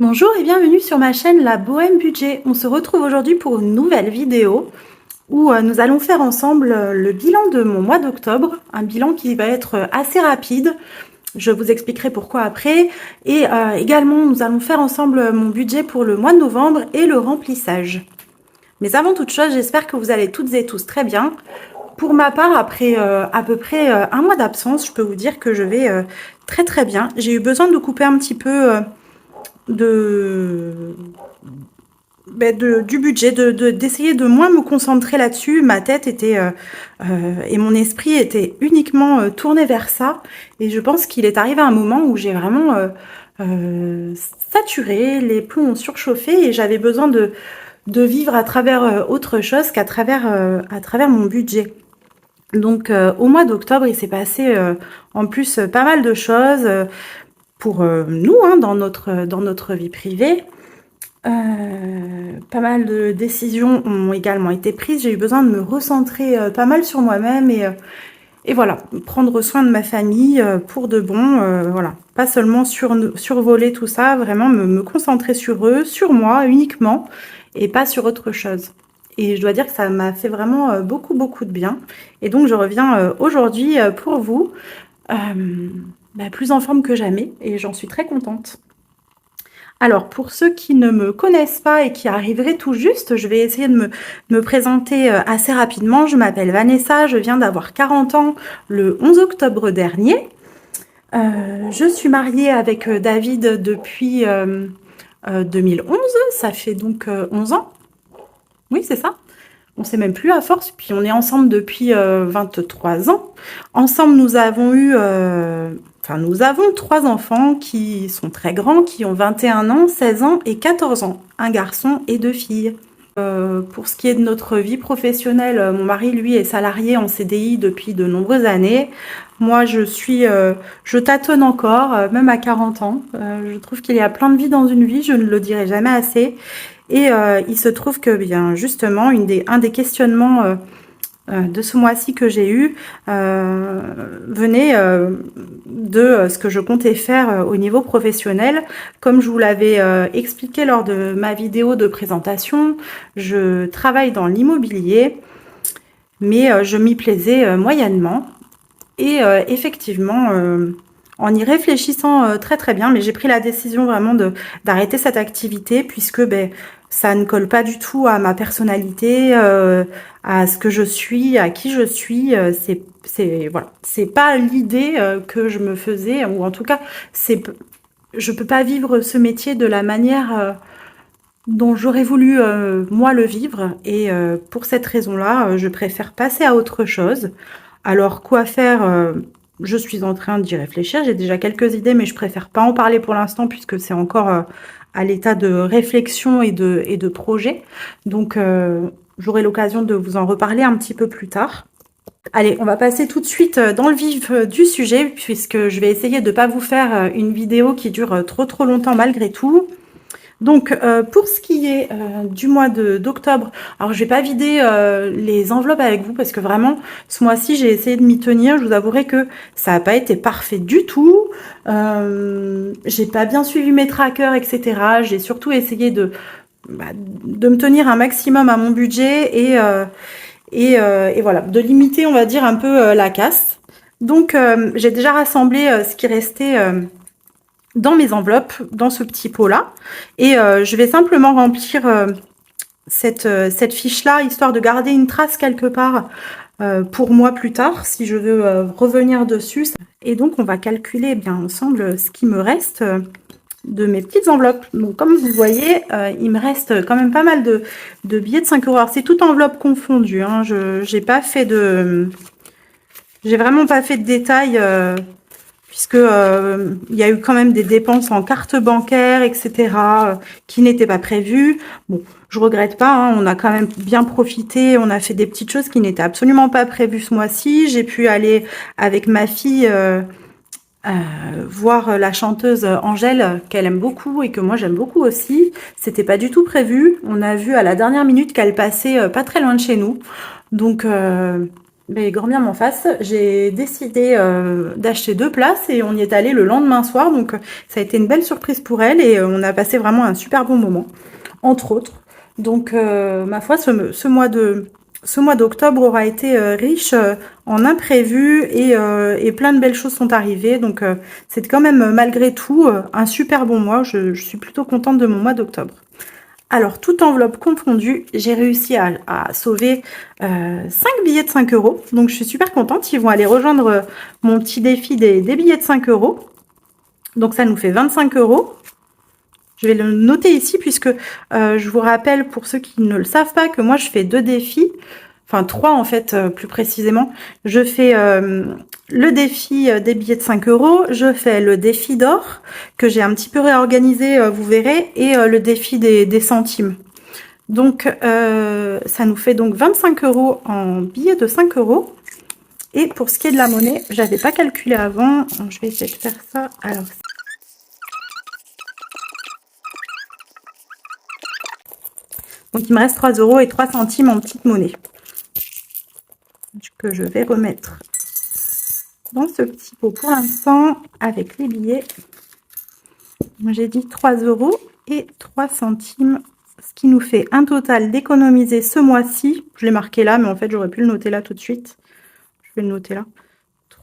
Bonjour et bienvenue sur ma chaîne La Bohème Budget. On se retrouve aujourd'hui pour une nouvelle vidéo où nous allons faire ensemble le bilan de mon mois d'octobre. Un bilan qui va être assez rapide. Je vous expliquerai pourquoi après. Et également, nous allons faire ensemble mon budget pour le mois de novembre et le remplissage. Mais avant toute chose, j'espère que vous allez toutes et tous très bien. Pour ma part, après à peu près un mois d'absence, je peux vous dire que je vais très très bien. J'ai eu besoin de couper un petit peu du budget, d'essayer de moins me concentrer là-dessus. Ma tête était et mon esprit était uniquement tourné vers ça. Et je pense qu'il est arrivé un moment où j'ai vraiment saturé, les plombs ont surchauffé et j'avais besoin de vivre à travers autre chose qu'à travers, à travers mon budget. Donc au mois d'octobre, il s'est passé en plus pas mal de choses pour nous, hein, dans notre vie privée. Pas mal de décisions ont également été prises. J'ai eu besoin de me recentrer pas mal sur moi-même et voilà, prendre soin de ma famille pour de bon. Voilà, pas seulement survoler tout ça, vraiment me concentrer sur eux, sur moi uniquement et pas sur autre chose. Et je dois dire que ça m'a fait vraiment beaucoup de bien. Et donc je reviens aujourd'hui pour vous plus en forme que jamais et j'en suis très contente. Alors, pour ceux qui ne me connaissent pas et qui arriveraient tout juste, je vais essayer de me présenter assez rapidement. Je m'appelle Vanessa, je viens d'avoir 40 ans le 11 octobre dernier. Je suis mariée avec David depuis 2011, ça fait donc 11 ans. Oui, c'est ça. On ne sait même plus à force, puis on est ensemble depuis 23 ans. Ensemble, nous avons eu... nous avons 3 enfants qui sont très grands, qui ont 21 ans, 16 ans et 14 ans. Un garçon et 2 filles. Pour ce qui est de notre vie professionnelle, mon mari, lui, est salarié en CDI depuis de nombreuses années. Moi, je tâtonne encore, même à 40 ans. Je trouve qu'il y a plein de vie dans une vie, je ne le dirai jamais assez. Et il se trouve que, bien, justement, un des questionnements de ce mois-ci que j'ai eu venait de ce que je comptais faire au niveau professionnel. Comme je vous l'avais expliqué lors de ma vidéo de présentation, je travaille dans l'immobilier, mais je m'y plaisais moyennement. Et effectivement, en y réfléchissant très bien, mais j'ai pris la décision vraiment d'arrêter cette activité puisque ça ne colle pas du tout à ma personnalité, à ce que je suis, à qui je suis. Voilà, c'est pas l'idée que je me faisais, ou en tout cas, je peux pas vivre ce métier de la manière dont j'aurais voulu moi le vivre. Et pour cette raison-là, je préfère passer à autre chose. Alors, quoi faire je suis en train d'y réfléchir. J'ai déjà quelques idées, mais je préfère pas en parler pour l'instant puisque c'est encore à l'état de réflexion et de projet. Donc, j'aurai l'occasion de vous en reparler un petit peu plus tard. Allez, on va passer tout de suite dans le vif du sujet puisque je vais essayer de ne pas vous faire une vidéo qui dure trop longtemps malgré tout. Donc, pour ce qui est du mois d'octobre, alors je vais pas vider les enveloppes avec vous parce que vraiment, ce mois-ci, j'ai essayé de m'y tenir. Je vous avouerai que ça n'a pas été parfait du tout. J'ai pas bien suivi mes trackers, etc. J'ai surtout essayé de me tenir un maximum à mon budget et voilà, de limiter, on va dire, un peu la casse. Donc, j'ai déjà rassemblé ce qui restait... dans mes enveloppes, dans ce petit pot-là. Et je vais simplement remplir cette fiche-là, histoire de garder une trace quelque part pour moi plus tard, si je veux revenir dessus. Et donc, on va calculer bien ensemble ce qui me reste de mes petites enveloppes. Donc, comme vous voyez, il me reste quand même pas mal de billets de 5 €. Alors, c'est toute enveloppe confondue. Hein. J'ai vraiment pas fait de détails... puisque il y a eu quand même des dépenses en carte bancaire, etc., qui n'étaient pas prévues. Bon, je regrette pas, hein, on a quand même bien profité, on a fait des petites choses qui n'étaient absolument pas prévues ce mois-ci. J'ai pu aller avec ma fille voir la chanteuse Angèle, qu'elle aime beaucoup et que moi j'aime beaucoup aussi. C'était pas du tout prévu. On a vu à la dernière minute qu'elle passait pas très loin de chez nous. Donc ben, grand bien m'en face, j'ai décidé d'acheter 2 places et on y est allé le lendemain soir. Donc ça a été une belle surprise pour elle et on a passé vraiment un super bon moment, entre autres. Donc ma foi, ce mois d'octobre aura été riche en imprévus et plein de belles choses sont arrivées. Donc c'est quand même malgré tout un super bon mois. Je suis plutôt contente de mon mois d'octobre. Alors, toute enveloppe confondue, j'ai réussi à sauver 5 billets de 5 euros. Donc, je suis super contente. Ils vont aller rejoindre mon petit défi des billets de 5 euros. Donc, ça nous fait 25 euros. Je vais le noter ici puisque je vous rappelle, pour ceux qui ne le savent pas, que moi, je fais 2 défis. Enfin, 3 en fait, plus précisément. Je fais le défi des billets de 5 euros. Je fais le défi d'or, que j'ai un petit peu réorganisé, vous verrez. Et le défi des centimes. Donc, ça nous fait donc 25 euros en billets de 5 euros. Et pour ce qui est de la monnaie, j'avais pas calculé avant. Je vais essayer de faire ça. Alors, donc il me reste 3 euros et 3 centimes en petite monnaie que je vais remettre dans ce petit pot pour l'instant avec les billets. J'ai dit 3 euros et 3 centimes, ce qui nous fait un total d'économiser ce mois-ci. Je l'ai marqué là, mais en fait, j'aurais pu le noter là tout de suite. Je vais le noter là.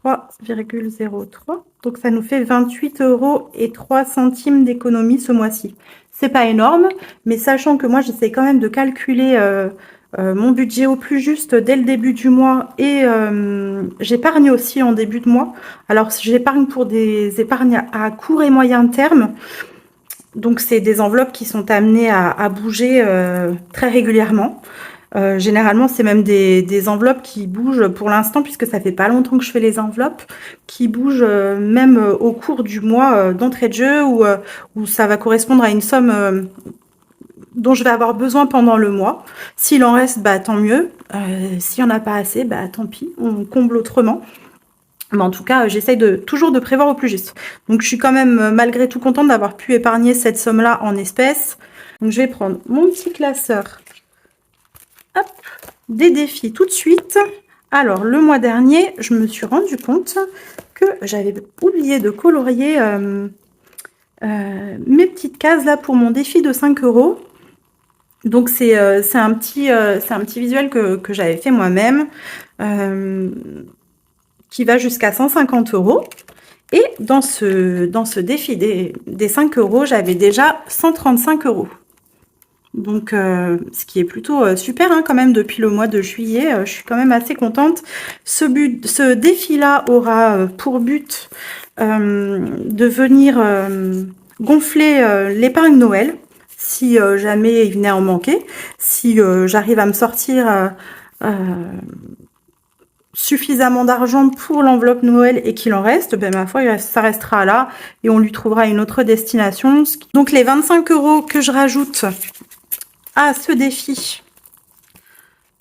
3,03. Donc ça nous fait 28 euros et 3 centimes d'économie ce mois-ci. C'est pas énorme, mais sachant que moi j'essaie quand même de calculer mon budget au plus juste dès le début du mois et j'épargne aussi en début de mois. Alors j'épargne pour des épargnes à court et moyen terme. Donc c'est des enveloppes qui sont amenées à bouger très régulièrement. Généralement, c'est même des enveloppes qui bougent pour l'instant, puisque ça fait pas longtemps que je fais les enveloppes, qui bougent même au cours du mois d'entrée de jeu, où ça va correspondre à une somme dont je vais avoir besoin pendant le mois. S'il en reste, bah tant mieux. S'il n'y en a pas assez, bah tant pis, on comble autrement. Mais en tout cas, j'essaye toujours de prévoir au plus juste. Donc je suis quand même malgré tout contente d'avoir pu épargner cette somme-là en espèces. Donc je vais prendre mon petit classeur. Hop, des défis tout de suite. Alors, le mois dernier, je me suis rendu compte que j'avais oublié de colorier mes petites cases là pour mon défi de 5 euros. Donc, c'est un petit visuel que j'avais fait moi-même qui va jusqu'à 150 euros. Et dans ce défi des 5 euros, j'avais déjà 135 euros. Donc, ce qui est plutôt super hein, quand même depuis le mois de juillet. Je suis quand même assez contente. Ce défi-là aura pour but de venir gonfler l'épargne Noël, si jamais il venait à en manquer. Si j'arrive à me sortir suffisamment d'argent pour l'enveloppe Noël et qu'il en reste, ben ma foi, ça restera là et on lui trouvera une autre destination. Donc, les 25 euros que je rajoute à ce défi,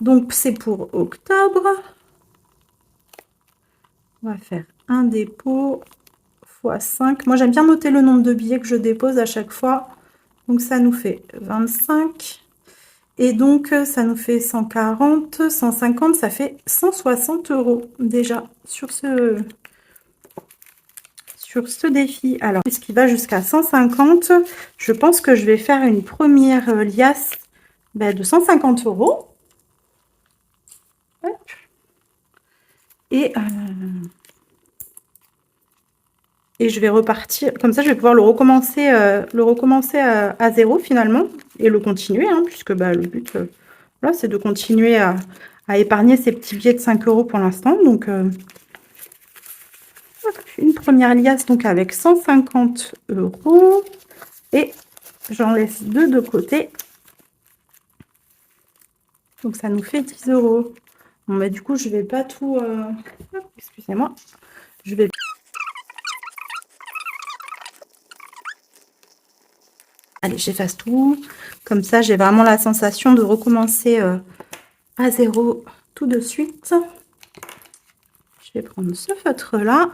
donc c'est pour octobre. On va faire un dépôt x 5. Moi j'aime bien noter le nombre de billets que je dépose à chaque fois. Donc ça nous fait 25 et donc ça nous fait 140, 150, ça fait 160 euros déjà sur ce défi. Alors puisqu'il va jusqu'à 150, je pense que je vais faire une première liasse de 150 euros. Et je vais repartir, comme ça je vais pouvoir le recommencer à zéro finalement, et le continuer, hein, puisque bah, le but, là, c'est de continuer à épargner ces petits billets de 5 euros pour l'instant. Donc, une première liasse donc avec 150 euros, et j'en laisse 2 de côté. Donc, ça nous fait 10 euros. Bon, bah, du coup, je vais pas tout... excusez-moi. Je vais... Allez, j'efface tout. Comme ça, j'ai vraiment la sensation de recommencer à zéro tout de suite. Je vais prendre ce feutre-là.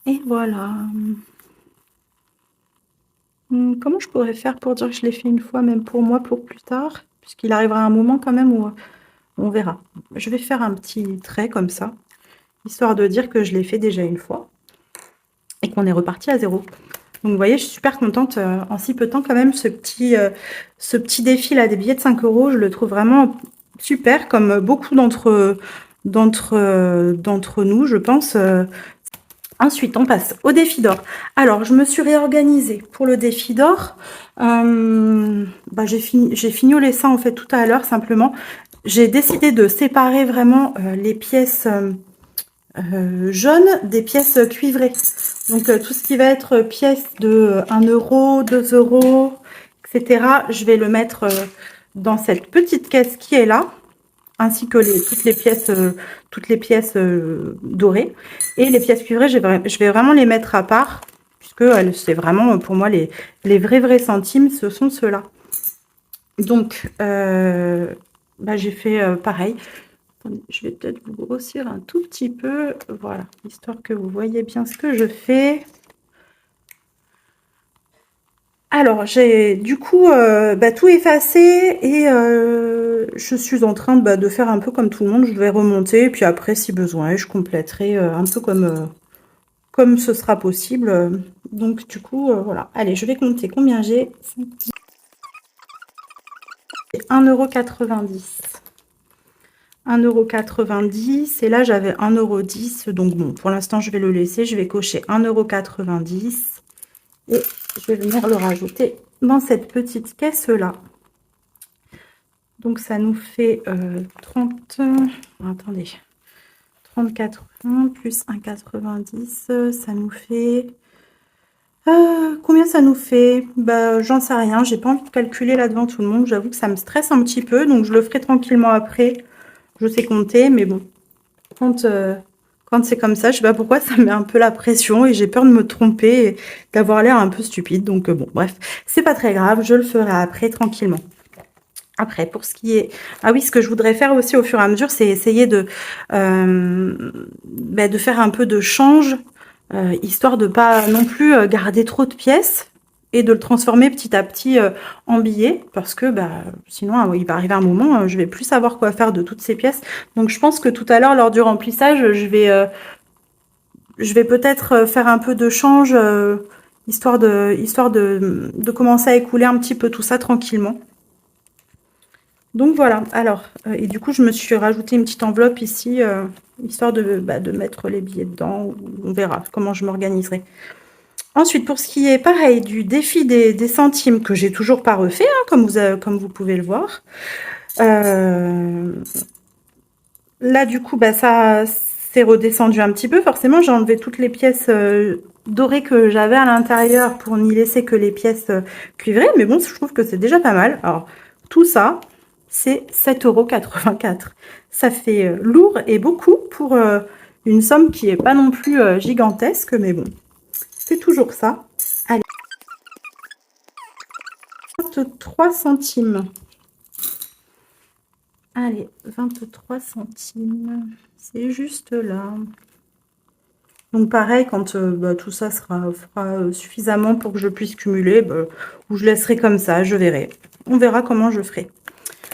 Et voilà. Comment je pourrais faire pour dire que je l'ai fait une fois, même pour moi, pour plus tard? Puisqu'il arrivera un moment quand même où on verra. Je vais faire un petit trait comme ça, histoire de dire que je l'ai fait déjà une fois et qu'on est reparti à zéro. Donc vous voyez, je suis super contente en si peu de temps quand même, ce petit défi là des billets de 5 euros, je le trouve vraiment super, comme beaucoup d'entre nous, je pense. Ensuite, on passe au défi d'or. Alors, je me suis réorganisée pour le défi d'or. J'ai fignolé ça en fait tout à l'heure, simplement. J'ai décidé de séparer vraiment les pièces jaunes des pièces cuivrées. Donc, tout ce qui va être pièces de 1 euro, 2 euros, etc., je vais le mettre dans cette petite caisse qui est là, ainsi que toutes les pièces dorées. Et les pièces cuivrées, je vais vraiment les mettre à part, puisque c'est vraiment pour moi les vrais centimes, ce sont ceux-là. Donc, j'ai fait pareil. Attendez, je vais peut-être vous grossir un tout petit peu, voilà, histoire que vous voyez bien ce que je fais. Alors, j'ai du coup tout effacé et je suis en train de faire un peu comme tout le monde. Je vais remonter et puis après, si besoin, je compléterai un peu comme ce sera possible. Donc, du coup, voilà. Allez, je vais compter combien j'ai. 1,90 €. 1,90 € et là, j'avais 1,10 €. Donc, bon, pour l'instant, je vais le laisser. Je vais cocher 1,90 € et je vais venir le rajouter dans cette petite caisse-là. Donc, ça nous fait 30... Attendez. 30,80 plus 1,90, ça nous fait... combien ça nous fait? J'en sais rien. J'ai pas envie de calculer là devant tout le monde. J'avoue que ça me stresse un petit peu. Donc, je le ferai tranquillement après. Je sais compter, mais bon. Quand c'est comme ça, je sais pas pourquoi, ça met un peu la pression et j'ai peur de me tromper et d'avoir l'air un peu stupide. Donc, bon, bref. C'est pas très grave. Je le ferai après tranquillement. Après, pour ce qui est... Ah oui, ce que je voudrais faire aussi au fur et à mesure, c'est essayer de faire un peu de change, histoire de pas non plus garder trop de pièces et de le transformer petit à petit en billets, parce que sinon, il va arriver un moment, je vais plus savoir quoi faire de toutes ces pièces. Donc, je pense que tout à l'heure, lors du remplissage, je vais peut-être faire un peu de change, histoire de commencer à écouler un petit peu tout ça tranquillement. Donc voilà, alors, et du coup, je me suis rajouté une petite enveloppe ici, histoire de mettre les billets dedans. On verra comment je m'organiserai. Ensuite, pour ce qui est pareil du défi des centimes, que j'ai toujours pas refait, hein, comme vous pouvez le voir. Là, du coup, ça s'est redescendu un petit peu. Forcément, j'ai enlevé toutes les pièces dorées que j'avais à l'intérieur pour n'y laisser que les pièces cuivrées. Mais bon, je trouve que c'est déjà pas mal. Alors, tout ça, c'est 7,84 €. Ça fait lourd et beaucoup pour une somme qui est pas non plus gigantesque, mais bon, c'est toujours ça. Allez, 23 centimes. Allez, 23 centimes. C'est juste là. Donc pareil, quand tout ça fera suffisamment pour que je puisse cumuler, ou je laisserai comme ça, je verrai. On verra comment je ferai.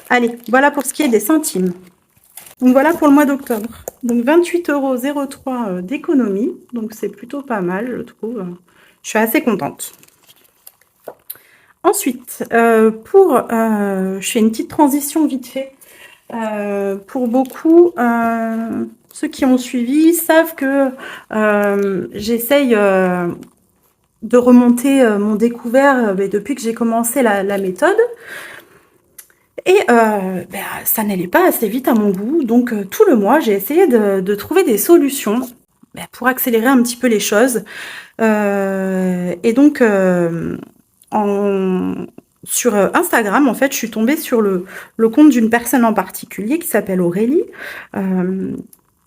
Allez, voilà pour ce qui est des centimes. Donc voilà pour le mois d'octobre. Donc 28,03 € d'économie. Donc c'est plutôt pas mal, je trouve. Je suis assez contente. Ensuite, je fais une petite transition vite fait. Pour beaucoup, ceux qui ont suivi savent que j'essaye de remonter mon découvert depuis que j'ai commencé la méthode. Et ça n'allait pas assez vite à mon goût. Donc, tout le mois, j'ai essayé de trouver des solutions pour accélérer un petit peu les choses. Et donc, sur Instagram, en fait, je suis tombée sur le compte d'une personne en particulier qui s'appelle Aurélie.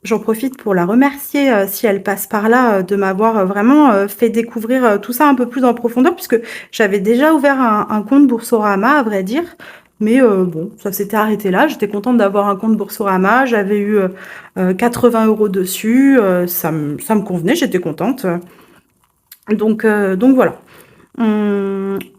J'en profite pour la remercier si elle passe par là, de m'avoir vraiment fait découvrir tout ça un peu plus en profondeur, puisque j'avais déjà ouvert un compte Boursorama, à vrai dire. Mais bon, ça s'était arrêté là. J'étais contente d'avoir un compte Boursorama. J'avais eu 80 € dessus. Ça me convenait, j'étais contente. Donc voilà.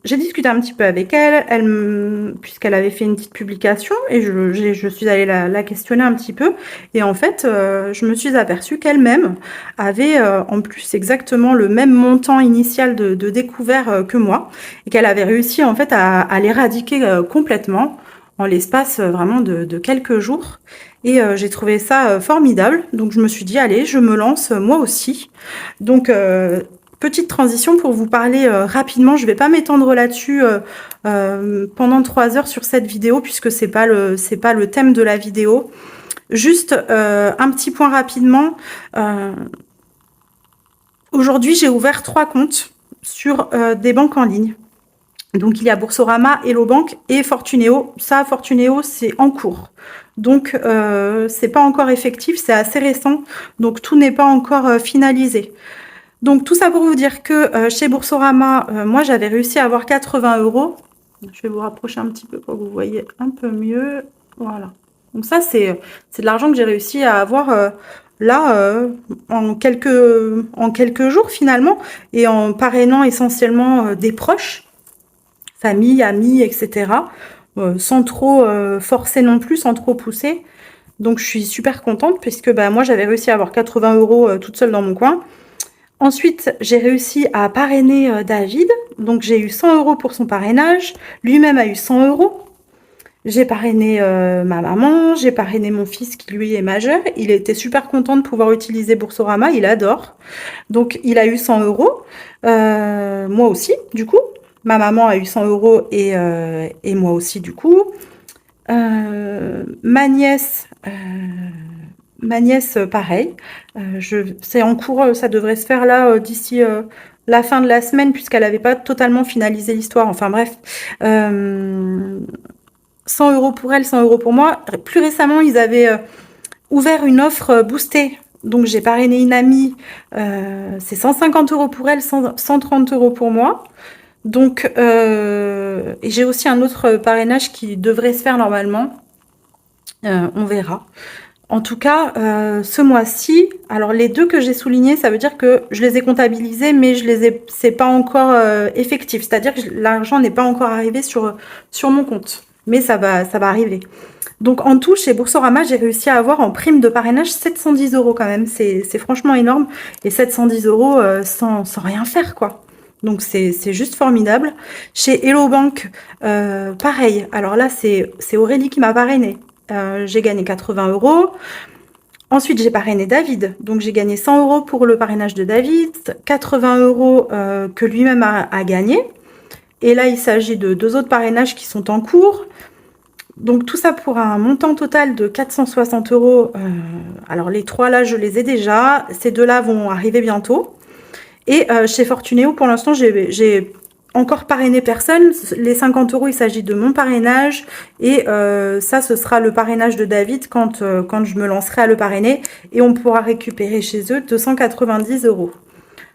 J'ai discuté un petit peu avec elle, puisqu'elle avait fait une petite publication et je suis allée la questionner un petit peu. Et en fait, je me suis aperçue qu'elle-même avait en plus exactement le même montant initial de découvert que moi et qu'elle avait réussi en fait à l'éradiquer complètement en l'espace vraiment de quelques jours. Et j'ai trouvé ça formidable. Donc je me suis dit, allez, je me lance moi aussi. Donc petite transition pour vous parler rapidement. Je vais pas m'étendre là-dessus pendant 3 heures sur cette vidéo puisque c'est pas le thème de la vidéo. Juste un petit point rapidement. Aujourd'hui, j'ai ouvert 3 comptes sur des banques en ligne. Donc il y a Boursorama, Hello Bank et Fortuneo. Ça, Fortuneo, c'est en cours. Donc c'est pas encore effectif, c'est assez récent. Donc tout n'est pas encore finalisé. Donc tout ça pour vous dire que chez Boursorama, moi j'avais réussi à avoir 80 euros. Je vais vous rapprocher un petit peu pour que vous voyez un peu mieux. Voilà. Donc ça c'est de l'argent que j'ai réussi à avoir là en quelques jours finalement et en parrainant essentiellement des proches, famille, amis, etc. Sans trop forcer non plus, sans trop pousser. Donc je suis super contente puisque bah, moi j'avais réussi à avoir 80 euros toute seule dans mon coin. Ensuite, j'ai réussi à parrainer David. Donc, j'ai eu 100 euros pour son parrainage. Lui-même a eu 100 euros. J'ai parrainé ma maman. J'ai parrainé mon fils qui, lui, est majeur. Il était super content de pouvoir utiliser Boursorama. Il adore. Donc, il a eu 100 euros. Moi aussi, du coup. Ma maman a eu 100 euros et moi aussi, du coup. Ma nièce... pareil. C'est en cours, ça devrait se faire là d'ici la fin de la semaine, puisqu'elle n'avait pas totalement finalisé l'histoire. Enfin bref, 100 euros pour elle, 100 euros pour moi. Plus récemment, ils avaient ouvert une offre boostée. Donc j'ai parrainé une amie, c'est 150 euros pour elle, 130 euros pour moi. Donc, et j'ai aussi un autre parrainage qui devrait se faire normalement. On verra. En tout cas, ce mois-ci, alors les 2 que j'ai soulignés, ça veut dire que je les ai comptabilisés, mais c'est pas encore effectif. C'est-à-dire que l'argent n'est pas encore arrivé sur mon compte. Mais ça va arriver. Donc en tout, chez Boursorama, j'ai réussi à avoir en prime de parrainage 710 euros quand même. C'est franchement énorme. Et 710 euros sans rien faire, quoi. Donc c'est juste formidable. Chez Hello Bank, pareil. Alors là, c'est Aurélie qui m'a parrainé. J'ai gagné 80 euros. Ensuite, j'ai parrainé David. Donc, j'ai gagné 100 euros pour le parrainage de David, 80 euros que lui-même a gagné. Et là, il s'agit de 2 autres parrainages qui sont en cours. Donc, tout ça pour un montant total de 460 euros. Alors, les 3 là, je les ai déjà. Ces 2 là vont arriver bientôt. Et chez Fortuneo, pour l'instant, j'ai encore parrainé personne. Les 50 euros, il s'agit de mon parrainage. Et ça, ce sera le parrainage de David quand je me lancerai à le parrainer. Et on pourra récupérer chez eux 290 euros.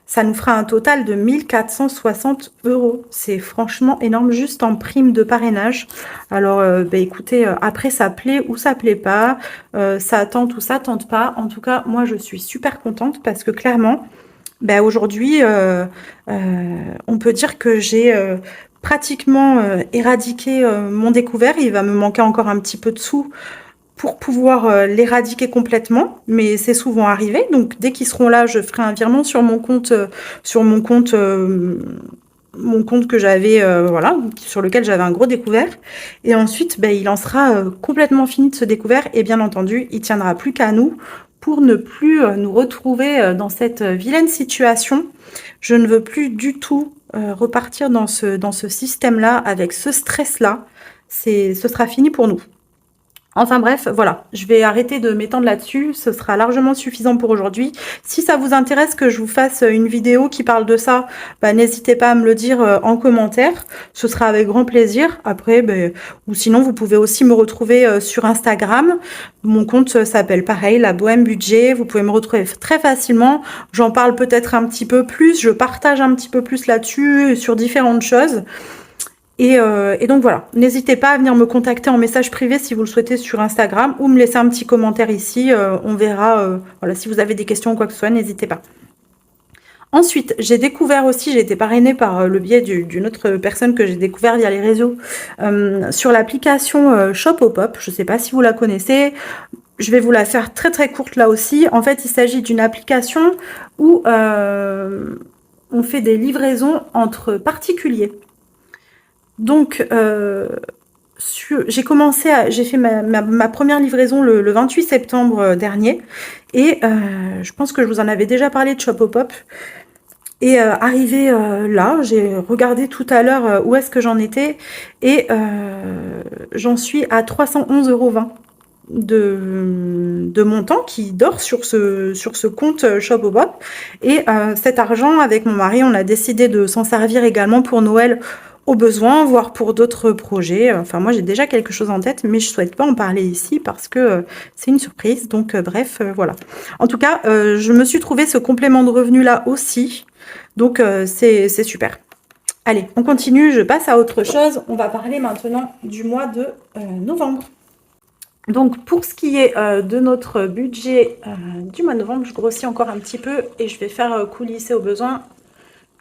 Ça nous fera un total de 1460 euros. C'est franchement énorme, juste en prime de parrainage. Alors, bah, écoutez, après, ça plaît ou ça plaît pas. Ça tente ou ça tente pas. En tout cas, moi, je suis super contente parce que clairement... Ben aujourd'hui, on peut dire que j'ai pratiquement éradiqué mon découvert. Il va me manquer encore un petit peu de sous pour pouvoir l'éradiquer complètement, mais c'est souvent arrivé. Donc dès qu'ils seront là, je ferai un virement sur mon compte, mon compte que j'avais, voilà, sur lequel j'avais un gros découvert. Et ensuite, ben, il en sera complètement fini de ce découvert. Et bien entendu, il tiendra plus qu'à nous pour ne plus nous retrouver dans cette vilaine situation. Je ne veux plus du tout repartir dans ce système-là, avec ce stress-là. Ce sera fini pour nous. Enfin bref, voilà, je vais arrêter de m'étendre là-dessus, ce sera largement suffisant pour aujourd'hui. Si ça vous intéresse que je vous fasse une vidéo qui parle de ça, bah, n'hésitez pas à me le dire en commentaire, ce sera avec grand plaisir. Après, bah, ou sinon vous pouvez aussi me retrouver sur Instagram, mon compte s'appelle pareil, La Bohème Budget, vous pouvez me retrouver très facilement, j'en parle peut-être un petit peu plus, je partage un petit peu plus là-dessus, sur différentes choses. Et donc voilà, n'hésitez pas à venir me contacter en message privé si vous le souhaitez sur Instagram ou me laisser un petit commentaire ici, on verra, voilà, si vous avez des questions ou quoi que ce soit, n'hésitez pas. Ensuite, j'ai découvert aussi, j'ai été parrainée par le biais d'une autre personne que j'ai découvert via les réseaux sur l'application Shop au Pop. Je ne sais pas si vous la connaissez. Je vais vous la faire très très courte là aussi. En fait, il s'agit d'une application où on fait des livraisons entre particuliers. Donc, j'ai fait ma première livraison le 28 septembre dernier. Et je pense que je vous en avais déjà parlé de Shop au Pop. Et arrivé là, j'ai regardé tout à l'heure où est-ce que j'en étais. Et j'en suis à 311,20 € de montant qui dort sur ce compte Shop au Pop. Et cet argent, avec mon mari, on a décidé de s'en servir également pour Noël au besoin, voire pour d'autres projets. Enfin, moi, j'ai déjà quelque chose en tête, mais je souhaite pas en parler ici parce que c'est une surprise. Donc, bref, voilà. En tout cas, je me suis trouvé ce complément de revenu là aussi. Donc, c'est super. Allez, on continue. Je passe à autre chose. On va parler maintenant du mois de novembre. Donc, pour ce qui est de notre budget du mois de novembre, je grossis encore un petit peu et je vais faire coulisser au besoin.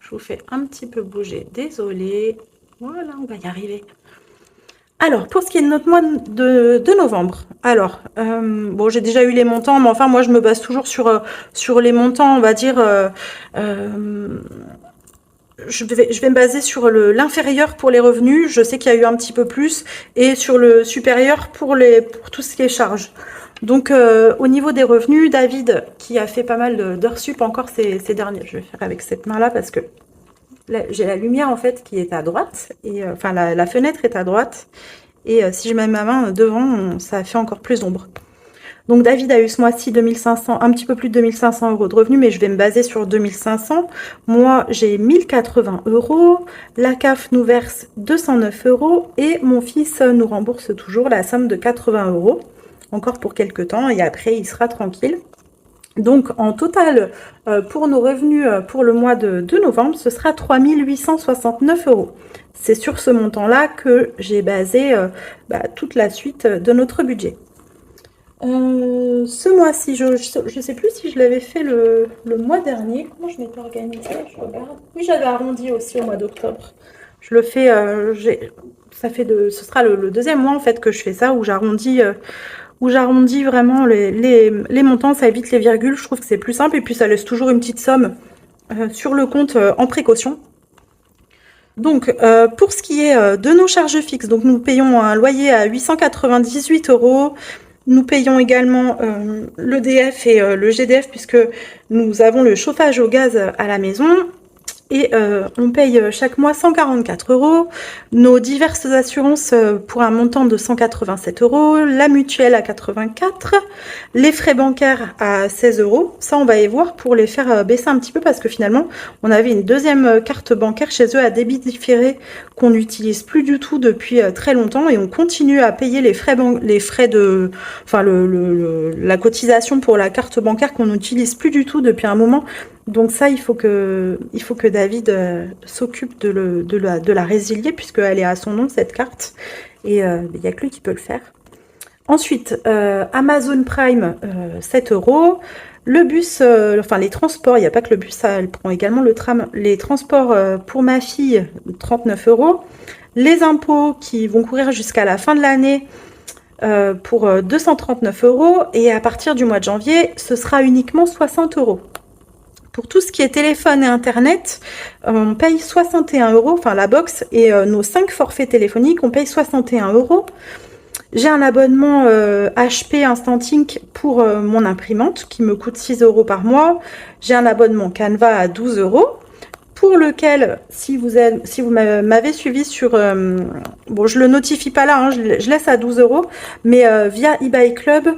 Je vous fais un petit peu bouger. Désolée. Voilà, on va y arriver. Alors, pour ce qui est de notre mois de novembre, alors, bon, j'ai déjà eu les montants, mais enfin, moi, je me base toujours sur les montants, on va dire... je vais me baser sur l'inférieur pour les revenus. Je sais qu'il y a eu un petit peu plus. Et sur le supérieur pour tout ce qui est charge. Donc, au niveau des revenus, David, qui a fait pas mal d'heures sup encore ces derniers... Je vais faire avec cette main-là parce que j'ai la lumière, en fait, qui est à droite. Et enfin, la fenêtre est à droite. Et si je mets ma main devant, ça fait encore plus d'ombre. Donc David a eu ce mois-ci 2500, un petit peu plus de 2500 € de revenus, mais je vais me baser sur 2500. Moi, j'ai 1080 €. La CAF nous verse 209 € et mon fils nous rembourse toujours la somme de 80 €, encore pour quelques temps, et après il sera tranquille. Donc en total, pour nos revenus pour le mois de novembre, ce sera 3869 €. C'est sur ce montant-là que j'ai basé toute la suite de notre budget. Ce mois-ci, je ne sais plus si je l'avais fait le mois dernier. Comment je m'étais organisée? Je regarde. Oui, j'avais arrondi aussi au mois d'octobre. Je le fais, ce sera le deuxième mois en fait que je fais ça, où j'arrondis vraiment les montants, ça évite les virgules. Je trouve que c'est plus simple et puis ça laisse toujours une petite somme sur le compte en précaution. Donc, pour ce qui est de nos charges fixes, donc nous payons un loyer à 898 €. Nous payons également l'EDF et le GDF puisque nous avons le chauffage au gaz à la maison. Et on paye chaque mois 144 €. Nos diverses assurances pour un montant de 187 €. La mutuelle à 84. Les frais bancaires à 16 €. Ça, on va y voir pour les faire baisser un petit peu parce que finalement, on avait une deuxième carte bancaire chez eux à débit différé qu'on n'utilise plus du tout depuis très longtemps et on continue à payer les frais de... Enfin, la cotisation pour la carte bancaire qu'on n'utilise plus du tout depuis un moment. Donc ça, il faut que David s'occupe de la résilier puisqu'elle est à son nom, cette carte. Et il n'y a que lui qui peut le faire. Ensuite, Amazon Prime, 7 €. Le bus, enfin les transports, il n'y a pas que le bus, ça, elle prend également le tram. Les transports pour ma fille, 39 €. Les impôts qui vont courir jusqu'à la fin de l'année pour 239 €. Et à partir du mois de janvier, ce sera uniquement 60 €. Pour tout ce qui est téléphone et internet, on paye 61 €, enfin la box, et nos 5 forfaits téléphoniques, on paye 61 €. J'ai un abonnement HP Instant Ink pour mon imprimante qui me coûte 6 € par mois. J'ai un abonnement Canva à 12 € pour lequel, si vous m'avez suivi sur... bon, je le notifie pas là, hein, je laisse à 12 €, mais via eBay Club,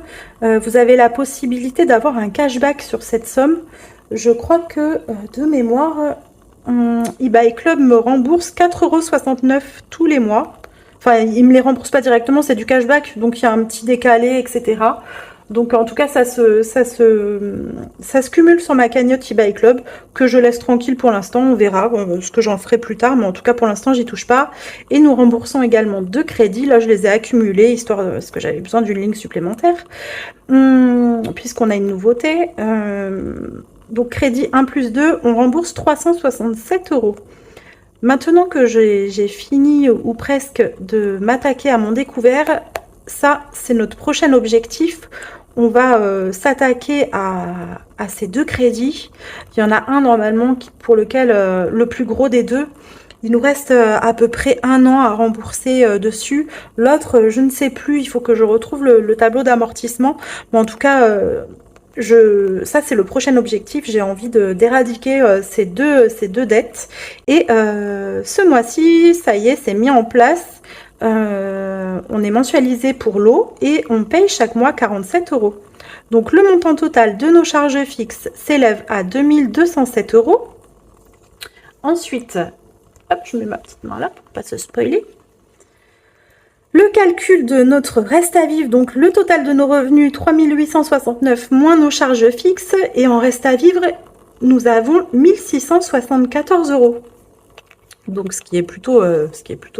vous avez la possibilité d'avoir un cashback sur cette somme. Je crois que, de mémoire, eBay Club me rembourse 4,69 € tous les mois. Enfin, il me les rembourse pas directement, c'est du cashback, donc il y a un petit décalé, etc. Donc en tout cas, ça se cumule sur ma cagnotte eBay Club, que je laisse tranquille pour l'instant. On verra ce que j'en ferai plus tard, mais en tout cas pour l'instant, j'y touche pas. Et nous remboursons également 2 crédits. Là, je les ai accumulés, histoire parce que j'avais besoin d'une ligne supplémentaire, puisqu'on a une nouveauté. Donc crédit 1 plus 2, on rembourse 367 €. Maintenant que j'ai fini ou presque de m'attaquer à mon découvert, ça c'est notre prochain objectif. On va s'attaquer à ces 2 crédits. Il y en a un normalement pour lequel le plus gros des deux. Il nous reste à peu près 1 an à rembourser dessus. L'autre, je ne sais plus, il faut que je retrouve le tableau d'amortissement. Mais en tout cas, ça c'est le prochain objectif. J'ai envie d'éradiquer ces deux dettes. Et ce mois-ci, ça y est, c'est mis en place. On est mensualisé pour l'eau et on paye chaque mois 47 €. Donc le montant total de nos charges fixes s'élève à 2207 €. Ensuite, hop, je mets ma petite main là pour pas se spoiler. Le calcul de notre reste à vivre, donc le total de nos revenus 3869 moins nos charges fixes, et en reste à vivre, nous avons 1674 €. Donc ce qui est plutôt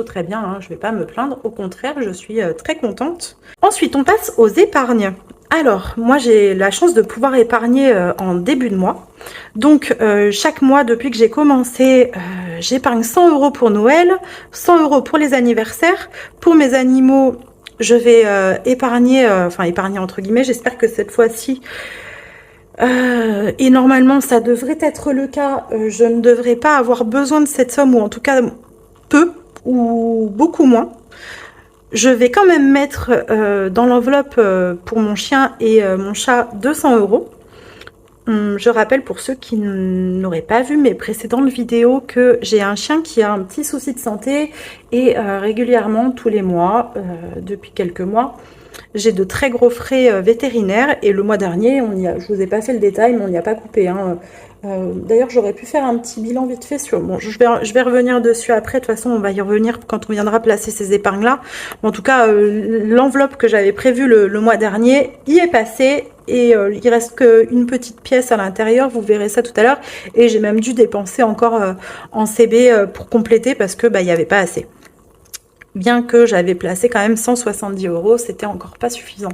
très bien, hein. Je ne vais pas me plaindre, au contraire, je suis très contente. Ensuite, on passe aux épargnes. Alors, moi j'ai la chance de pouvoir épargner en début de mois. Donc chaque mois, depuis que j'ai commencé, j'épargne 100 € pour Noël, 100 € pour les anniversaires. Pour mes animaux, je vais épargner entre guillemets, j'espère que cette fois-ci, et normalement ça devrait être le cas, je ne devrais pas avoir besoin de cette somme, ou en tout cas peu ou beaucoup moins. Je vais quand même mettre dans l'enveloppe pour mon chien et mon chat 200 €. Je rappelle pour ceux qui n'auraient pas vu mes précédentes vidéos que j'ai un chien qui a un petit souci de santé, et régulièrement tous les mois, depuis quelques mois, j'ai de très gros frais vétérinaires, et le mois dernier, je vous ai pas fait le détail, mais on n'y a pas coupé, hein. D'ailleurs, j'aurais pu faire un petit bilan vite fait sur... Bon, je vais revenir dessus après, de toute façon, on va y revenir quand on viendra placer ces épargnes-là. En tout cas, l'enveloppe que j'avais prévue le mois dernier y est passée, et il reste qu'une petite pièce à l'intérieur, vous verrez ça tout à l'heure, et j'ai même dû dépenser encore en CB pour compléter, parce que il n'y avait pas assez. Bien que j'avais placé quand même 170 €, c'était encore pas suffisant.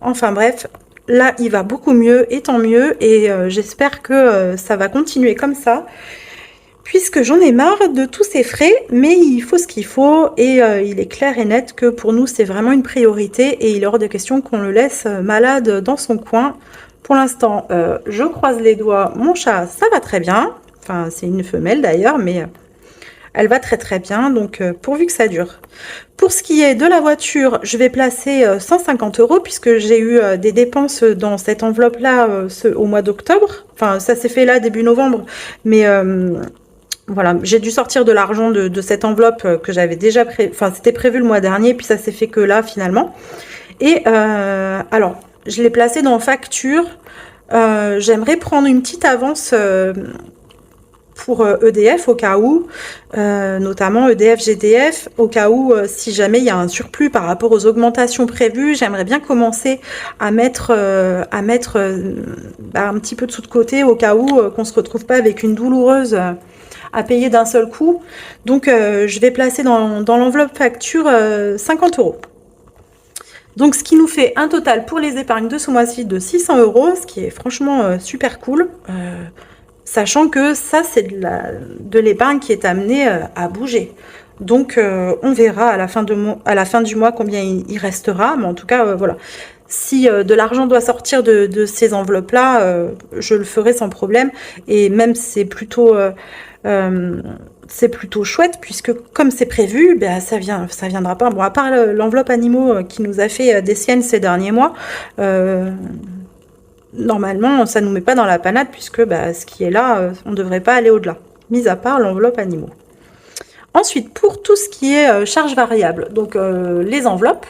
Enfin bref, là il va beaucoup mieux, et tant mieux, et j'espère que ça va continuer comme ça, puisque j'en ai marre de tous ces frais, mais il faut ce qu'il faut, et il est clair et net que pour nous c'est vraiment une priorité, et il est hors de question qu'on le laisse malade dans son coin. Pour l'instant, je croise les doigts, mon chat ça va très bien, enfin c'est une femelle d'ailleurs, mais... elle va très très bien, donc pourvu que ça dure. Pour ce qui est de la voiture, je vais placer 150 €, puisque j'ai eu des dépenses dans cette enveloppe-là au mois d'octobre. Enfin, ça s'est fait là début novembre, mais voilà, j'ai dû sortir de l'argent de cette enveloppe que j'avais déjà c'était prévu le mois dernier, puis ça s'est fait que là finalement. Et alors, je l'ai placé dans facture. J'aimerais prendre une petite avance pour EDF au cas où, notamment EDF, GDF, au cas où si jamais il y a un surplus par rapport aux augmentations prévues, j'aimerais bien commencer à mettre un petit peu de sous de côté, au cas où qu'on se retrouve pas avec une douloureuse à payer d'un seul coup. Donc je vais placer dans l'enveloppe facture 50 €. Donc ce qui nous fait un total pour les épargnes de ce mois-ci de 600 €, ce qui est franchement super cool. Sachant que ça, c'est de l'épargne qui est amenée à bouger. Donc, on verra à la fin du mois combien il restera. Mais en tout cas, voilà. Si de l'argent doit sortir de ces enveloppes-là, je le ferai sans problème. Et même, c'est plutôt chouette, puisque comme c'est prévu, ben, ça viendra pas. Bon, à part l'enveloppe animaux qui nous a fait des siennes ces derniers mois, normalement, ça ne nous met pas dans la panade, puisque ce qui est là, on ne devrait pas aller au-delà, mis à part l'enveloppe animaux. Ensuite, pour tout ce qui est charges variables, donc les enveloppes.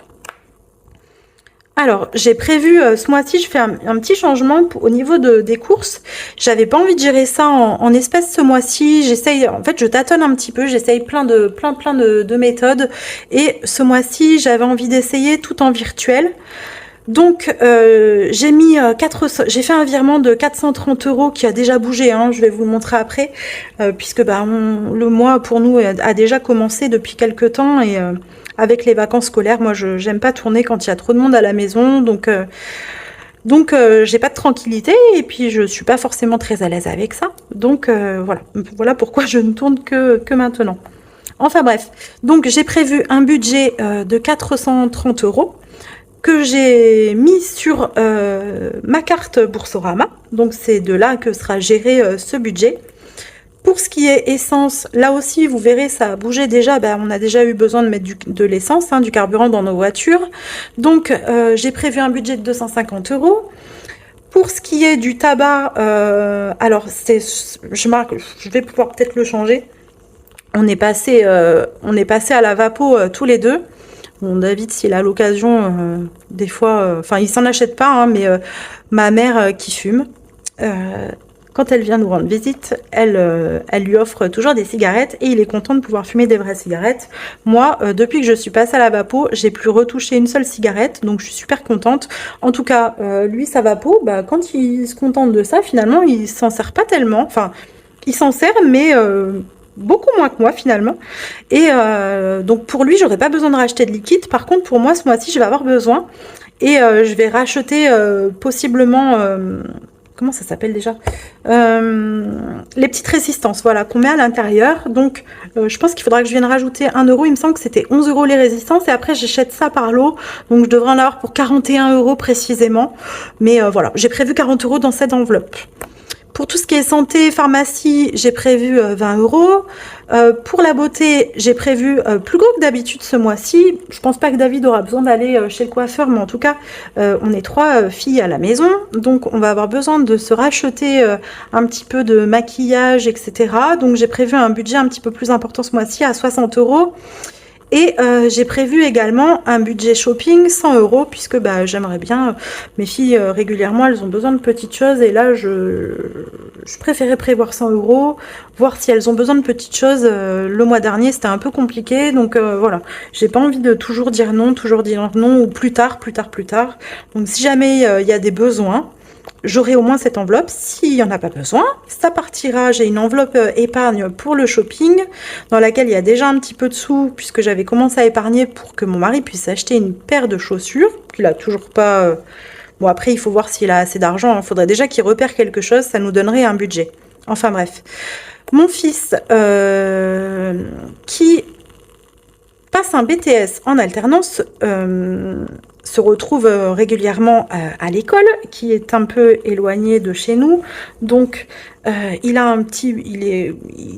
Alors, j'ai prévu ce mois-ci, je fais un petit changement au niveau des courses. J'avais pas envie de gérer ça en espèces ce mois-ci. J'essaye, en fait, je tâtonne un petit peu. J'essaye plein de méthodes. Et ce mois-ci, j'avais envie d'essayer tout en virtuel. Donc j'ai fait un virement de 430 € qui a déjà bougé, hein, je vais vous le montrer après, puisque le mois pour nous a déjà commencé depuis quelques temps, et avec les vacances scolaires, moi j'aime pas tourner quand il y a trop de monde à la maison, donc Donc, j'ai pas de tranquillité et puis je suis pas forcément très à l'aise avec ça. Donc, voilà. Voilà pourquoi je ne tourne que maintenant. Enfin bref, donc j'ai prévu un budget de 430 € que j'ai mis sur ma carte Boursorama. Donc c'est de là que sera géré ce budget. Pour ce qui est essence, là aussi, vous verrez, ça a bougé déjà. Ben, on a déjà eu besoin de mettre de l'essence, hein, du carburant dans nos voitures. Donc, j'ai prévu un budget de 250 €. Pour ce qui est du tabac, alors, je vais pouvoir peut-être le changer. On est passé à la vapo tous les deux. Bon, David, s'il a l'occasion, des fois, enfin, il s'en achète pas, hein, mais ma mère qui fume, quand elle vient nous rendre visite, elle lui offre toujours des cigarettes et il est content de pouvoir fumer des vraies cigarettes. Moi, depuis que je suis passée à la vapo, j'ai plus retouché une seule cigarette, donc je suis super contente. En tout cas, lui, sa vapo, bah, quand il se contente de ça, finalement, il s'en sert pas tellement. Enfin, il s'en sert, mais beaucoup moins que moi finalement. Et donc pour lui, j'aurais pas besoin de racheter de liquide. Par contre, pour moi, ce mois-ci, je vais avoir besoin. Et je vais racheter possiblement... comment ça s'appelle déjà, les petites résistances, voilà, qu'on met à l'intérieur. Donc, je pense qu'il faudra que je vienne rajouter 1 €. Il me semble que c'était 11 € les résistances. Et après, j'achète ça par lot. Donc, je devrais en avoir pour 41 € précisément. Mais voilà, j'ai prévu 40 € dans cette enveloppe. Pour tout ce qui est santé, pharmacie, j'ai prévu 20 €. Pour la beauté, j'ai prévu plus gros que d'habitude ce mois-ci. Je pense pas que David aura besoin d'aller chez le coiffeur, mais en tout cas, on est 3 filles à la maison. Donc, on va avoir besoin de se racheter un petit peu de maquillage, etc. Donc, j'ai prévu un budget un petit peu plus important ce mois-ci à 60 €. Et j'ai prévu également un budget shopping 100 € puisque bah, j'aimerais bien, mes filles régulièrement elles ont besoin de petites choses et là je préférais prévoir 100 €, voir si elles ont besoin de petites choses. Le mois dernier c'était un peu compliqué donc voilà, j'ai pas envie de toujours dire non ou plus tard. Donc si jamais il y a des besoins, j'aurai au moins cette enveloppe. S'il n'y en a pas besoin, ça partira. J'ai une enveloppe épargne pour le shopping dans laquelle il y a déjà un petit peu de sous puisque j'avais commencé à épargner pour que mon mari puisse acheter une paire de chaussures qu'il a toujours pas. Bon, après, il faut voir s'il a assez d'argent. Il faudrait déjà qu'il repère quelque chose. Ça nous donnerait un budget. Enfin bref. Mon fils qui passe un BTS en alternance se retrouve régulièrement à l'école, qui est un peu éloignée de chez nous. Donc, il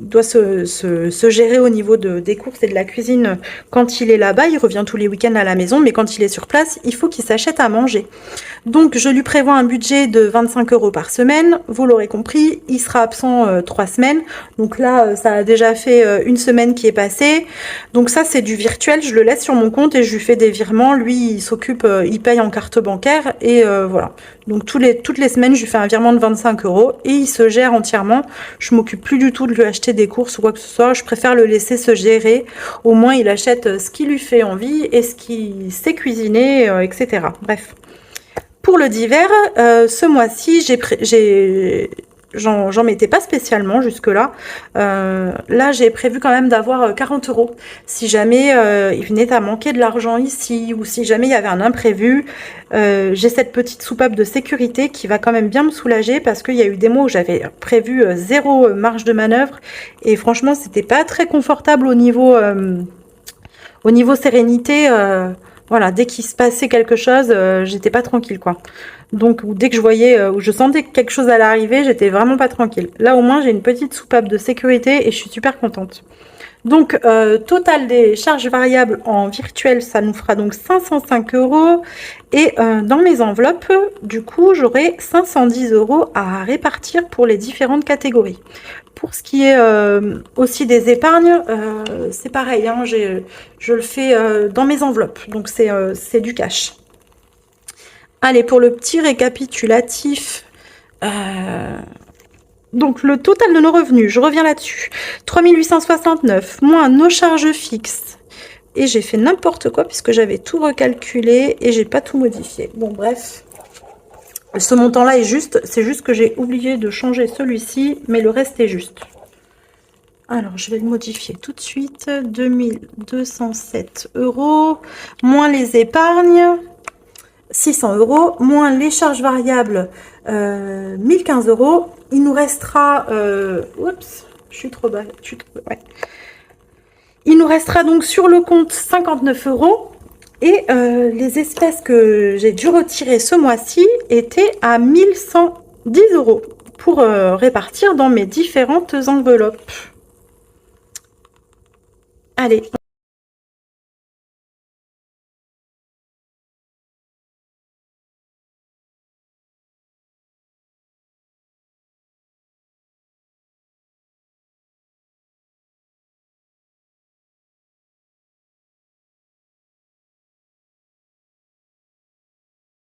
doit se gérer au niveau des courses et de la cuisine quand il est là-bas. Il revient tous les week-ends à la maison, mais quand il est sur place, il faut qu'il s'achète à manger. Donc, je lui prévois un budget de 25 € par semaine. Vous l'aurez compris, il sera absent 3 semaines. Donc là, ça a déjà fait une semaine qui est passée. Donc ça, c'est du virtuel. Je le laisse sur mon compte et je lui fais des virements. Lui, il s'occupe, il paye en carte bancaire. Et voilà. Donc toutes les semaines, je lui fais un virement de 25 € et il se gère entièrement. Je m'occupe plus du tout de lui acheter des courses ou quoi que ce soit. Je préfère le laisser se gérer. Au moins, il achète ce qui lui fait envie et ce qu'il sait cuisiner, etc. Bref. Pour le divers, ce mois-ci, j'en mettais pas spécialement jusque-là. Là, j'ai prévu quand même d'avoir 40 €. Si jamais il venait à manquer de l'argent ici ou si jamais il y avait un imprévu, j'ai cette petite soupape de sécurité qui va quand même bien me soulager parce qu'il y a eu des mois où j'avais prévu 0 marge de manœuvre et franchement, c'était pas très confortable au niveau sérénité. Voilà, dès qu'il se passait quelque chose, j'étais pas tranquille, quoi. Donc, dès que je voyais, ou je sentais que quelque chose allait arriver, j'étais vraiment pas tranquille. Là, au moins, j'ai une petite soupape de sécurité et je suis super contente. Donc, total des charges variables en virtuel, ça nous fera donc 505 €. Et dans mes enveloppes, du coup, j'aurai 510 € à répartir pour les différentes catégories. Pour ce qui est aussi des épargnes, c'est pareil, hein, je le fais dans mes enveloppes, donc c'est du cash. Allez, pour le petit récapitulatif, donc le total de nos revenus, je reviens là-dessus, 3 869 moins nos charges fixes, et j'ai fait n'importe quoi puisque j'avais tout recalculé et j'ai pas tout modifié. Bon, bref. Ce montant-là est juste, c'est juste que j'ai oublié de changer celui-ci, mais le reste est juste. Alors, je vais le modifier tout de suite. 2207 €, moins les épargnes, 600 € moins les charges variables 1015 €. Il nous restera oups, je suis trop bas, ouais. Il nous restera donc sur le compte 59 € et les espèces que j'ai dû retirer ce mois-ci étaient à 1110 € pour répartir dans mes différentes enveloppes. Allez.